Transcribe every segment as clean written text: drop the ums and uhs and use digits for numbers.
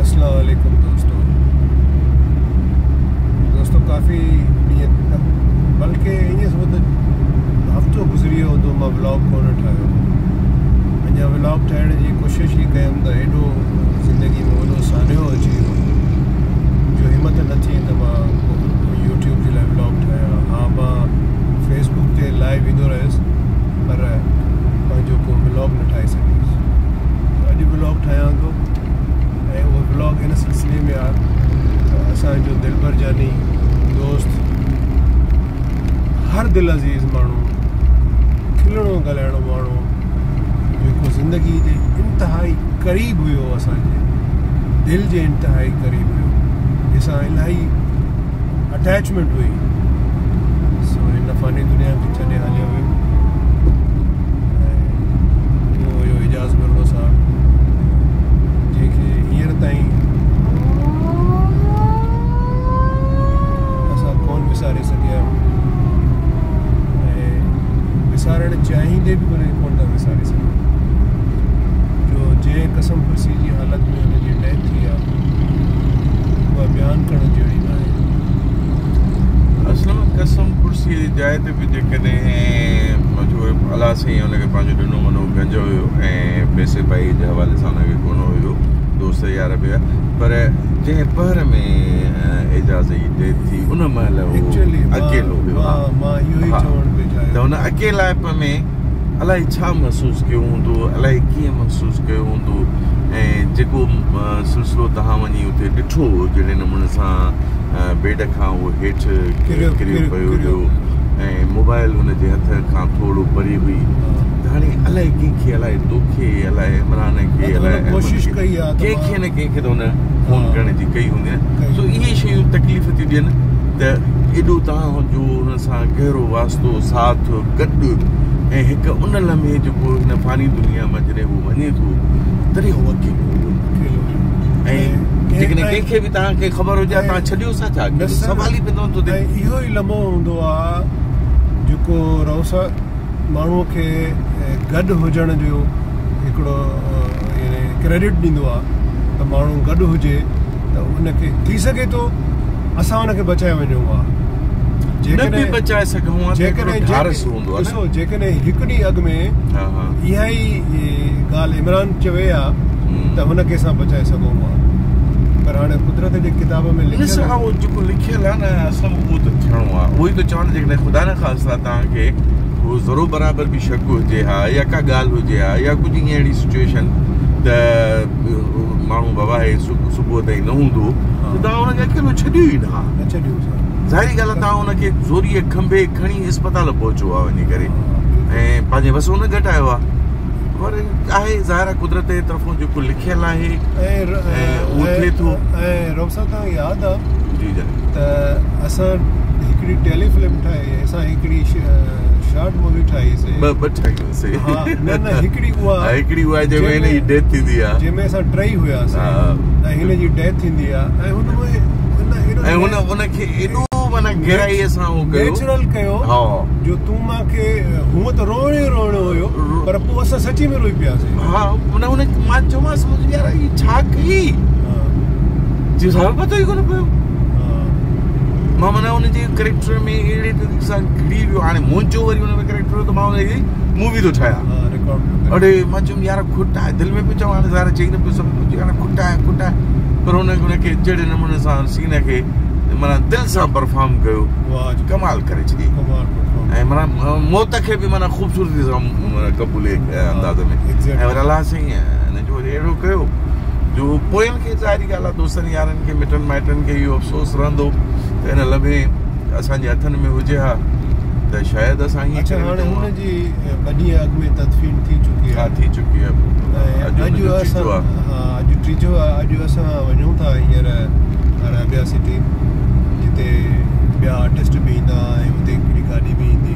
अस्सलाम वालेकुम दोस्तों काफ़ी बल्कि ईअं समझ हफ़्तो गुज़री वियो हूंदो मां व्लॉग कोन ठाहियो। अञा व्लॉग ठाहिण जी कोशिशि ई कयमि त हेॾो ज़िंदगी में वॾो सान्यो अची वियो जो हिमत न थी त मां यूट्यूब जे लाइ व्लॉग ठाहियां। हा, मां फेसबुक ते लाइव ईंदो रहियुसि पर पंहिंजो को व्लॉग न ठाहे सघियुसि। अॼु व्लॉग ठाहियां थो ऐं उहो व्लॉग हिन सिलसिले में आहे त असांजो दिलबर जानी दोस्त, हर दिल अज़ीज़ माण्हू, खिलणो ॻाल्हाइणो माण्हू जेको ज़िंदगी जे इंतिहाई क़रीब हुयो, असांजे दिलि जे इंतिहाई क़रीब हुयो, जंहिंसां इलाही अटैचमेंट हुई, सो हिन फ़ानी दुनिया खे छॾे हलियो हुयो। ऐं उहो हुयो एजाज़ बर्लो साहब, जंहिंखे हींअर ताईं असां कोन विसारे सघिया आहियूं ऐं विसारण चाहींदे बि कोन था विसारे सघूं, जो जंहिं कसम फसी जी हालत में हुनजी डेथ थी आहे उहा बयानु करण जहिड़ी न आहे। असलम कसम कुर्सी जी जाइ ते बि जेकॾहिं अलाह साईं हुनखे पंहिंजो ॾिनो वञो गंज हुयो ऐं पैसे पाई जे हवाले सां हुनखे कोन हुयो, दोस्त यार बि हुआ, पर जंहिं पहर में एजाज़ जी डेथ थी उन महिल अकेलो हुयो। त हुन अकेलाइप में अलाए छा महसूसु कयो हूंदो, अलाए कीअं महसूसु कयो हूंदो, ऐं जेको सिलसिलो तव्हां वञी उते ॾिठो जहिड़े नमूने सां बेड खां उहो हेठि किरियो पियो हुयो ऐं मोबाइल हुनजे हथ खां थोरो परे हुई, त हाणे अलाए कंहिंखे, अलाए तोखे, अलाए इमरान खे, अलाए कोशिशि कई आहे कंहिंखे न कंहिंखे त हुन फ़ोन करण जी कई हूंदी न। सो इहे शयूं तकलीफ़ थियूं ॾियनि त एॾो तव्हांजो हुन सां गहिरो वास्तो, साथ, गॾु, ऐं हिकु उन लम्हे जेको हिन फ़ानी दुनिया मां जॾहिं हू वञे थो तॾहिं हू अकेलो हुयो। ऐं जेकॾहिं कंहिंखे बि तव्हांखे ख़बर हुजे तव्हां छॾियो छा सवाल ई पवंदो थो थिए। इहो ई लम्हो हूंदो आहे जेको रौसा माण्हूअ खे गॾु हुजण जो हिकिड़ो क्रेडिट ॾींदो आहे त माण्हू गॾु हुजे त उनखे थी सघे थो असां हुनखे बचाए वञूं हा, जेकॾहिं बचाए सघूं जेकॾहिं हिकु ॾींहुं अॻु में इहा ई ॻाल्हि इमरान चवे आहे त हुनखे असां बचाए सघूं हा, पर हाणे कुदरत जे किताब में जेको लिखियल आहे न असां उहो त थियणो आहे, उहो ई त चवणु जेकॾहिं ख़ुदा न ख़ासिता तव्हांखे उहो ज़रो बराबरि बि शक हुजे हा या का ॻाल्हि हुजे हा या कुझु ईअं अहिड़ी सिचुएशन त माण्हू बाबा हे सुबुह ताईं न हूंदो त तव्हां हुनखे अकेलो छॾियो ई न छॾियो। ज़ाहिरी ॻाल्हि आहे तव्हां हुनखे ज़ोरीअ खंभे खणी इस्पताल पहुचो आहे वञी करे ऐं पंहिंजे वसो न घटायो आहे, पर आहे ज़ाहिर आहे कुदरत जे तरफ़ां जेको लिखियल आहे उहो थिए थो। ऐं रौसा तव्हांखे यादि आहे जी त असां हिकिड़ी टेलीफिल्म ठाही, असां हिकिड़ी शॉर्ट मूवी ठाहीसीं, ॿ ठाहीसीं। न हिकिड़ी उहा जंहिंमें हिन जी डेथ थींदी आहे, जंहिंमें असां टई हुयासीं ऐं हिन जी डेथ थींदी आहे ऐं हुनखे एॾो माना गहराईअ सां नेचुरल कयो जो तूं मूंखे हूअं त रोइणो हुयो पर पोइ असां सची में रोई पियासीं। हा, मां चयोमांसि यार हीअ छा कई, पतो ई कोन पियो। मां माना हुनजे कैरेक्टर में अहिड़े तरीक़े सां घिरी वियो, हाणे मुंहिंजो वरी हुन में कैरेक्टर त मां हुनजी मूवी थो ठाहियां। अड़े मां चयुमि यार खुट आहे, दिलि में पियो चवां, हाणे ज़ाहिर चई न पियो सभु हाणे खुट आहे, पर हुनखे जहिड़े नमूने सां सीन खे माना दिलि सां परफॉर्म कयो, कमाल करे छॾी ऐं माना मौत खे बि माना ख़ूबसूरती सां क़बूले अंदाज़ में। ऐं वरी अलाह साईं हिनजो वरी अहिड़ो कयो जो पोयनि खे ज़ाहिरी ॻाल्हि आहे दोस्तनि यारनि खे मिटनि माइटनि खे इहो अफ़सोस रहंदो त हिन लम्हे असांजे हथनि में हुजे हा त शायदि असां हीअं हाणे हुनजी ॿ ॾींहं अॻु में तदफीन थी चुकी आहे। अॼु टीजो आहे। अॼु असां वञूं था हींअर अरेबिया सिटी, जिते ॿिया आर्टिस्ट बि ईंदा ऐं हुते हिकिड़ी गाॾी बि ईंदी,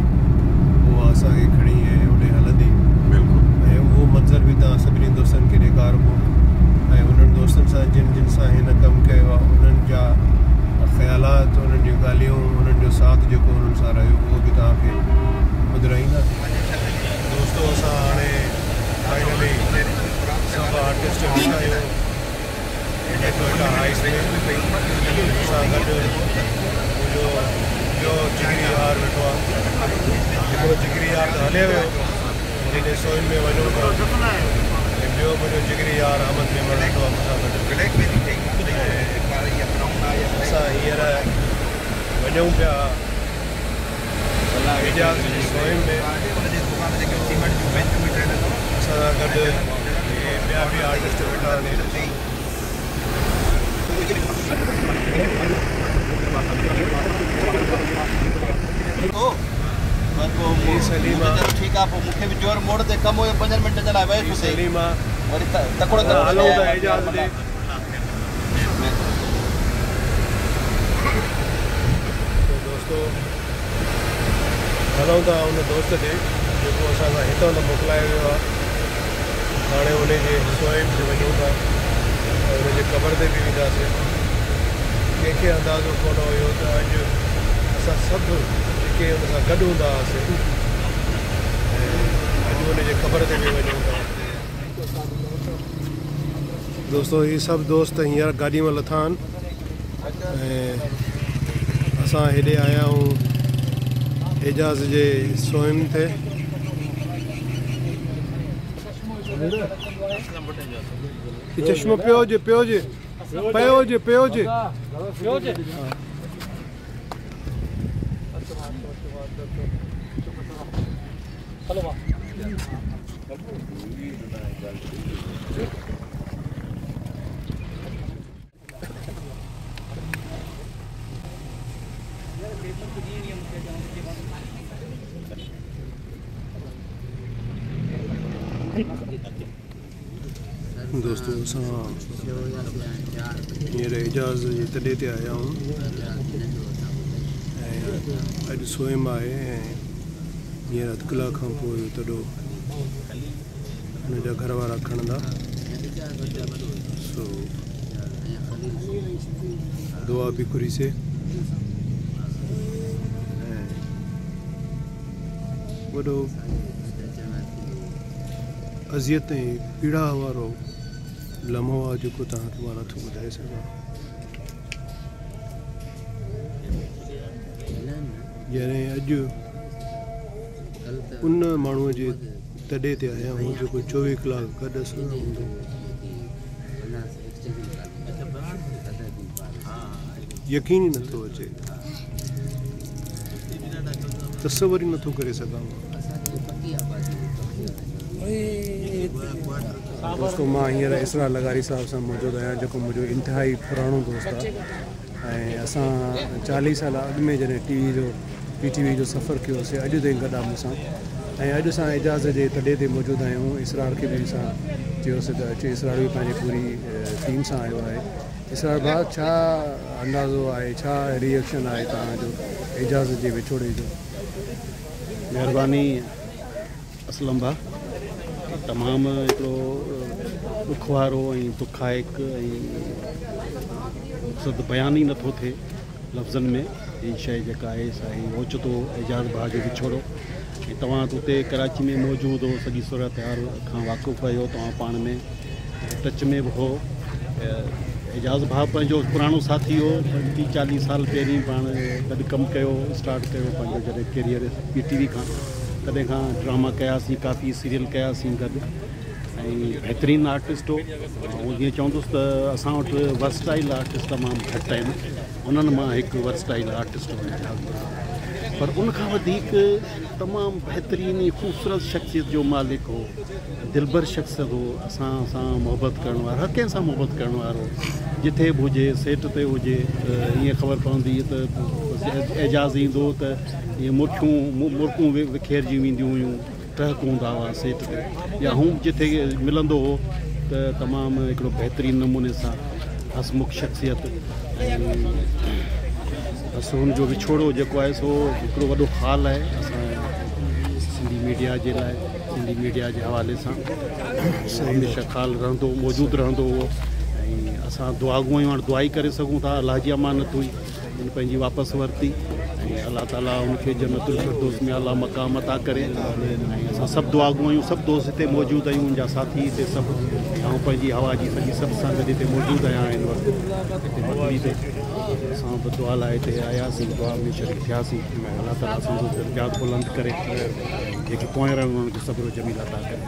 उहा असांखे खणी ऐं होॾे हलंदी। बिल्कुलु। ऐं उहो मंज़र बि तव्हां सभिनी दोस्तनि खे ॾेखारिबो ऐं उन्हनि दोस्तनि सां जिन सां हिन कमु कयो आहे उन्हनि जा ख़्यालात, उन्हनि जूं ॻाल्हियूं, उन्हनि जो साथ जेको उन्हनि सां रहियो उहो बि तव्हांखे ॿुधाईंदासीं। दोस्तो असां हाणे फाइनली सभु आर्टिस्ट ॾिठायो, जेको बाईस में असां गॾु मुंहिंजो ॿियो जिगरी यार वेठो आहे हिकिड़ो जिगरी यार त हले वियो हिन सोइन में वञूं था ऐं ॿियो मुंहिंजो जिगरी यार अहमद में वेठो आहे मूंसां गॾु असां हींअर वञूं पिया एजाज़ जी सोइन में असां सां गॾु ॿिया बि आर्टिस्ट वेठा आहिनि सलीमा ठीकु आहे पोइ मूंखे बि जोर मोड़ ते कमु हुयो 5 मिंट जे लाइ वेही सलीमा वरी तकिड़ो हलूं था एजाज़ ॾे दोस्तो हलूं था उन दोस्त ॾे जेको असां सां हितां त मोकिलायो वियो आहे हाणे उनजे सोइन ते वञूं था ऐं उनजे क़बर ते बि वेंदासीं कंहिंखे अंदाज़ो कोन हुयो त अॼु असां सभु जेके हुन सां गॾु हूंदा हुआसीं ऐं अॼु हुनजे क़बर ते बि वञूं था दोस्तो इहे सभु दोस्त हींअर गाॾी में लथा आहिनि ऐं असां हेॾे आया आहियूं एजाज़ जे सोइन ते चश्मो पियो हुजे दोस्तों असां हींअर एजाज़ जे तॾे ते आया आहियूं ऐं अॼु सोइम आहे ऐं हींअर अधु कलाक खां पोइ तॾो हुनजा घर वारा खणंदा सो दुआ बि घुरीसे ऐं वॾो अज़ियत ऐं पीड़ा वारो लम्हो आहे जेको तव्हांखे मां नथो ॿुधाए सघां यानी अॼु उन माण्हूअ जे तॾे ते आया आहियूं जेको 24 कलाक गॾु सां हूंदो यकीन ई नथो अचे तसवर ई नथो करे सघां दोस्तों मां हींअर इसरा लगारी साहब सां मौजूदु आहियां जेको मुंहिंजो इंतिहाई पुराणो दोस्त आहे ऐं असां 40 साल अॻु में जॾहिं PTV जो सफ़र कयोसीं अॼु ताईं गॾु आहे मूंसां ऐं अॼु असां एजाज़ जे तॾे ते मौजूदु आहियूं इसरार खे बि असां चयोसीं त अचे इसरार बि पंहिंजी पूरी टीम सां आयो आहे इसरार भाउ छा अंदाज़ो आहे छा रिएक्शन आहे तव्हांजो एजाज़ जे विछोड़े जो महिरबानी असलम भाउ तमामु हिकिड़ो दुख वारो ऐं दुखाइक ऐं मक़सदु बयान ई नथो थिए लफ़्ज़नि में हीअ शइ जेका आहे सा ओचितो एजाज़ भाउ जो विछोड़ो ऐं तव्हां त उते कराची में मौजूदु हो सॼी सूरत हाल खां वाक़ुफ़ु आहियो तव्हां पाण में टच में बि हो एजाज़ भाउ पंहिंजो पुराणो साथी हो 30-40 साल पहिरीं पाण गॾु कमु कयो स्टार्ट कयो पंहिंजो जॾहिं कैरियर PTV खां तॾहिं खां ड्रामा कयासीं काफ़ी सीरियल कयासीं गॾु ऐं बहितरीनु आर्टिस्ट हो ऐं जीअं चवंदुसि त असां वटि वर्सटाइल आर्टिस्ट तमामु घटि आहिनि उन्हनि मां हिकु वर्सटाइल आर्टिस्ट हो पर उनखां वधीक तमामु बहितरीनु ख़ूबसूरत शख़्सियत जो मालिक हो दिलबर शख़्सियत हो असां सां मोहबत करण वारो हर कंहिं सां मोहबत करण वारो जिथे बि हुजे सेट ते हुजे ईअं ख़बर पवंदी त एजाज़ ईंदो त ईअं मुर्कूं विखेरजी वेंदियूं हुयूं ट्रक हूंदा हुआ सेट ते या हू जिथे मिलंदो हो त तमामु हिकिड़ो बहितरीनु नमूने सां हसमुख शख़्सियत बस हुनजो विछोड़ो जेको आहे सो हिकिड़ो वॾो हाल आहे असां सिंधी मीडिया जे लाइ सिंधी मीडिया जे हवाले सां हमेशह ख़ाल रहंदो मौजूदु रहंदो हुओ ऐं असां दुआ गुआयूं हाणे दुआ ई करे सघूं था अलाह जी अमानत हुई हुन पंहिंजी वापसि वरिती ऐं अलाह ताला हुनखे जन्नतुल फिरदौस में अला मक़ाम अता करे ऐं असां सभु दुआ आहियूं सभु दोस्त हिते मौजूदु आहियूं मुंहिंजा साथी हिते सभु ऐं पंहिंजी हवा जी सॼी सभु सां गॾु हिते मौजूदु आहियां हिन वक़्तु हिते मकड़ी ते असां बि दुआ लाइ हिते आयासीं दुआ में शरीक थियासीं अलाह ताला असांजो दर्जात बुलंद करे जेके पोइ रहनि उन्हनि खे सब्र जमील अता करे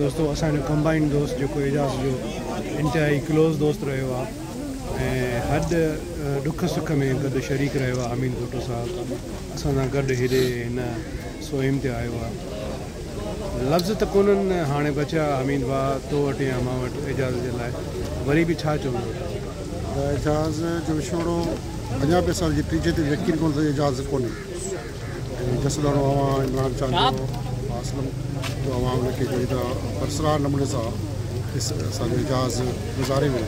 दोस्तो असांजो कंबाइंड दोस्त जेको एजाज़ जो इंतिहाई क्लोज़ दोस्त रहियो आहे ऐं हर दुख सुख में गॾु शरीक रहियो आहे अमीन भुट्टो साहिबु असां सां गॾु हेॾे हिन सोहिम ते आयो आहे लफ़्ज़ त कोन्हनि हाणे बचिया अमीन भाउ तो वटि या मां वटि एजाज़ जे लाइ वरी बि छा चवंदो एजाज़ जो विछोड़ो अञा बि असांजी टीचे ते यकीन कोन थो एजाज़ कोन्हे जसदारो अवां इमरान चांद असलम जो अवां उनखे जहिड़ी तरह बरसरार नमूने सां असांजो एजाज़ गुज़ारे वियो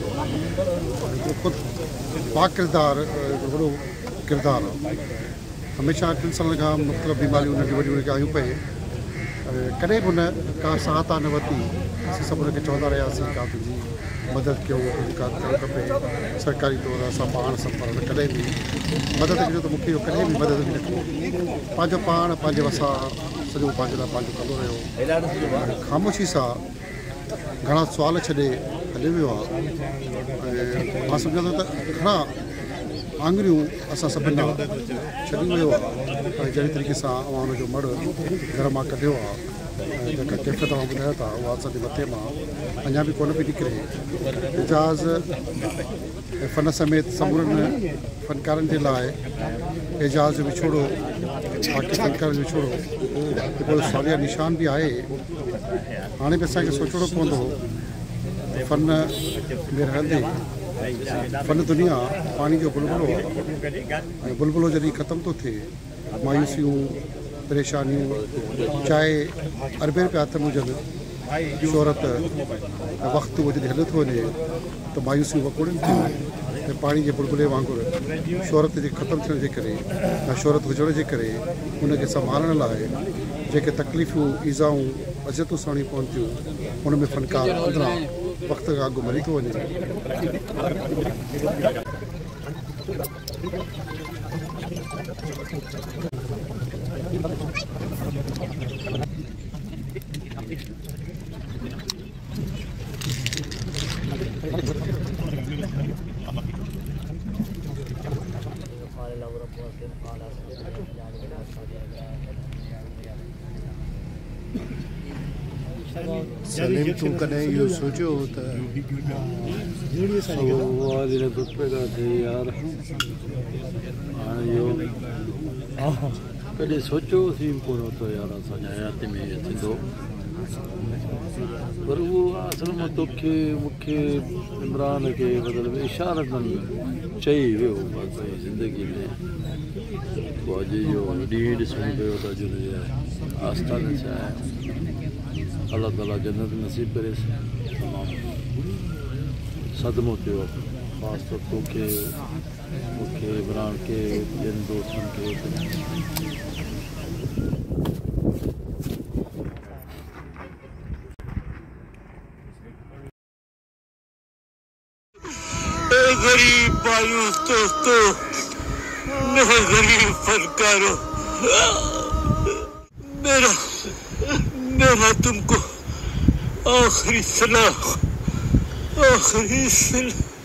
हिकिड़ो ख़ुदि पा किरदारु वॾो किरदारु आहे हमेशह 3 सालनि खां मुख़्तलिफ़ बीमारियूं नंढियूं वॾियूं उनखे आयूं पए कॾहिं बि हुन का सहायता न वरिती असां सभु हुनखे चवंदा रहियासीं का तुंहिंजी मदद कयो तुंहिंजी का करणु खपे सरकारी तौरु असां पाण सभु पर कॾहिं बि मदद कयो त मूंखे इहो कॾहिं बि मदद बि न कयो पंहिंजो पाण पंहिंजे वसां सॼो पंहिंजे लाइ पंहिंजो कंदो रहियो ख़ामोशी सां घणा सुवाल छॾे हली वियो आहे ऐं मां सम्झंदो त घणा आङुरियूं असां सभिनि खां छॾी वियो आहे ऐं जहिड़ी तरीक़े सां अवां हुनजो मड़ घर मां कढियो आहे ऐं जेका कैफ़ियत तव्हां ॿुधायो था उहा असांजे मथे मां अञा बि कोन पई निकिरे एजाज़ फ़न समेत समूरनि फ़नकारनि जे लाइ एजाज़ जो विछोड़ो बाक़ी फ़नकारनि जो विछोड़ो हिकिड़ो सालिया निशान बि आहे हाणे बि असांखे सोचणो पवंदो फ़न में रहंदे फ़न दुनिया पाणी जो बुलबुलो आहे ऐं बुलबुलो जॾहिं ख़तमु थो थिए मायूसियूं परेशानियूं चाहे अरबे रुपया हथ में हुजनि शोहरत वक़्तु उहो जॾहिं हले थो वञे त मायूसियूं वकोड़नि थियूं ऐं पाणी जे बुलबुले वांगुरु शोहरत जे ख़तमु थियण जे करे या शोहरत हुजण जे करे उनखे संभालण लाइ जेके तकलीफ़ूं ईज़ाऊं अज़तूं सहिणियूं पवनि थियूं उन में फ़नकार अंदरां वक़्त खां अॻु मरी थो वञे सलीम तूं कॾहिं इहो सोचियो त पैदा थिए यार हाणे इहो कॾहिं सोचियोसीं कोन थो यार असांजे हयाती में इहो थींदो पर उहो असल में तोखे मूंखे इमरान खे मतिलबु इशारतनि चई वियो बसि ज़िंदगी में पोइ अॼु इहो ॾींहुं ॾिसणु पियो त अॼु हुनजे आस्थाने छा आहे अलाह ताला जन्नत नसीब करे तमामु सदमो थियो ख़ासि तौरु तोखे मूंखे इमरान खे ॿियनि दोस्तनि खे गरीब मायूस दोस्तों मेरे गरीब फनकारों मेरा तुमको आखिरी सलाह आखिरी सलाह